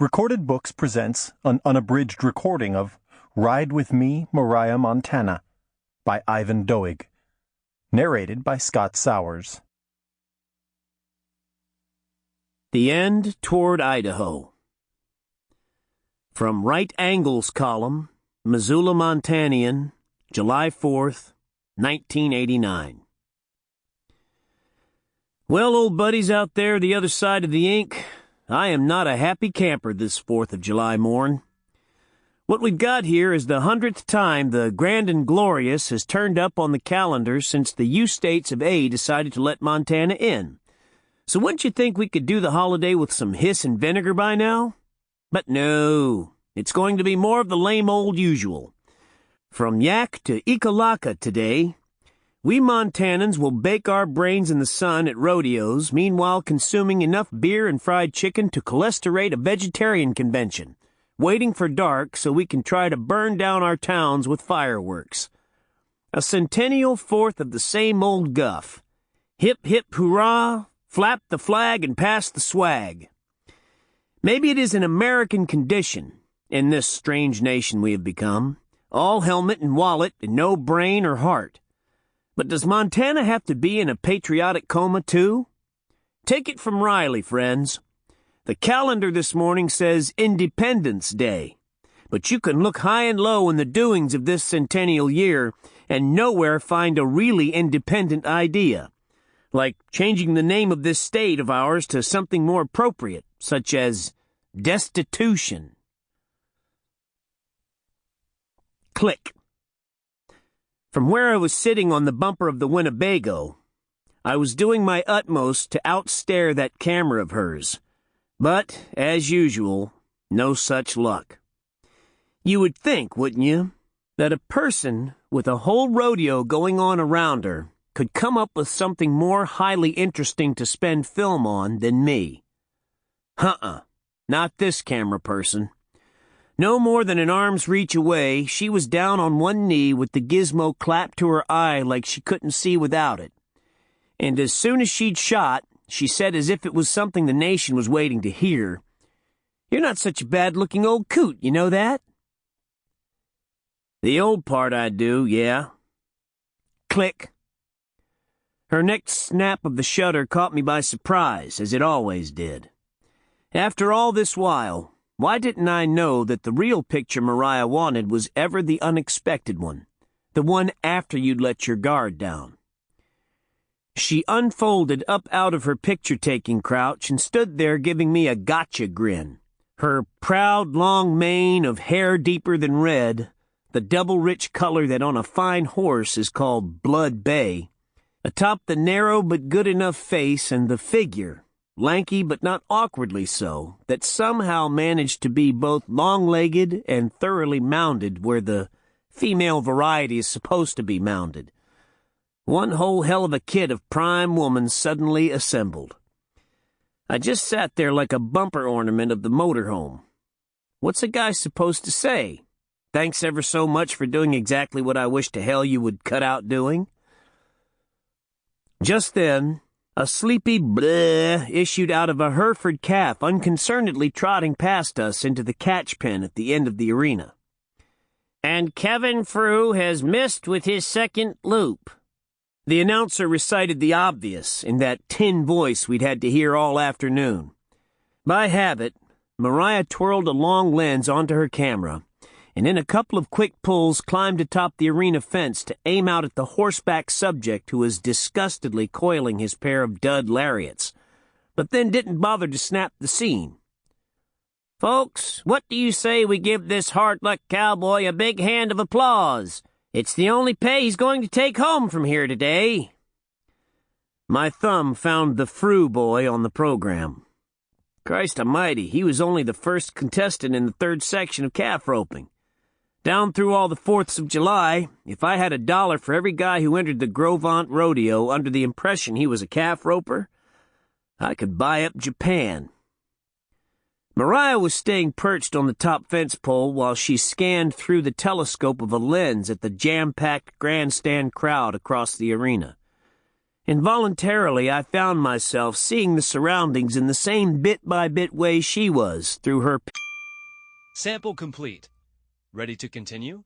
Recorded Books presents an unabridged recording of Ride With Me, Mariah, Montana by Ivan Doig. Narrated by Scott Sowers. The End Toward Idaho. From Right Angles column, Missoula, Montanian, July 4th, 1989. Well, old buddies out there the other side of the ink, I am not a happy camper this 4th of July morn. What we've got here is the 100th time the Grand and Glorious has turned up on the calendar since the U-States of A decided to let Montana in. So wouldn't you think we could do the holiday with some hiss and vinegar by now? But no, it's going to be more of the lame old usual. From yak to Ikalaka today, we Montanans will bake our brains in the sun at rodeos, meanwhile consuming enough beer and fried chicken to cholesterate a vegetarian convention, waiting for dark so we can try to burn down our towns with fireworks. A centennial 4th of the same old guff. Hip, hip, hurrah, flap the flag and pass the swag. Maybe it is an American condition in this strange nation we have become, all helmet and wallet and no brain or heart. But does Montana have to be in a patriotic coma, too? Take it from Riley, friends. The calendar this morning says Independence Day, but you can look high and low in the doings of this centennial year and nowhere find a really independent idea, like changing the name of this state of ours to something more appropriate, such as destitution. Click. From where I was sitting on the bumper of the Winnebago, I was doing my utmost to outstare that camera of hers. But, as usual, no such luck. You would think, wouldn't you, that a person with a whole rodeo going on around her could come up with something more highly interesting to spend film on than me. Not this camera person. No more than an arm's reach away, she was down on one knee with the gizmo clapped to her eye like she couldn't see without it. And as soon as she'd shot, she said as if it was something the nation was waiting to hear, "You're not such a bad-looking old coot, you know that?" The old part I do, yeah. Click. Her next snap of the shutter caught me by surprise, as it always did. After all this while, why didn't I know that the real picture Mariah wanted was ever the unexpected one, the one after you'd let your guard down? She unfolded up out of her picture-taking crouch and stood there giving me a gotcha grin. Her proud long mane of hair deeper than red, the double-rich color that on a fine horse is called blood bay, atop the narrow but good enough face and the figure, lanky but not awkwardly so, that somehow managed to be both long-legged and thoroughly mounded where the female variety is supposed to be mounded. One whole hell of a kit of prime woman suddenly assembled. I just sat there like a bumper ornament of the motorhome. What's a guy supposed to say? Thanks ever so much for doing exactly what I wish to hell you would cut out doing? Just then, a sleepy bleh issued out of a Hereford calf unconcernedly trotting past us into the catch pen at the end of the arena. "And Kevin Frew has missed with his second loop." The announcer recited the obvious in that tin voice we'd had to hear all afternoon. By habit, Mariah twirled a long lens onto her camera, and in a couple of quick pulls climbed atop the arena fence to aim out at the horseback subject who was disgustedly coiling his pair of dud lariats, but then didn't bother to snap the scene. "Folks, what do you say we give this hard-luck cowboy a big hand of applause? It's the only pay he's going to take home from here today." My thumb found the Frew boy on the program. Christ almighty, he was only the first contestant in the third section of calf roping. Down through all the 4ths of July, if I had $1 for every guy who entered the Grovant Rodeo under the impression he was a calf roper, I could buy up Japan. Mariah was staying perched on the top fence pole while she scanned through the telescope of a lens at the jam-packed grandstand crowd across the arena. Involuntarily, I found myself seeing the surroundings in the same bit-by-bit way she was, through her... Sample complete. Ready to continue?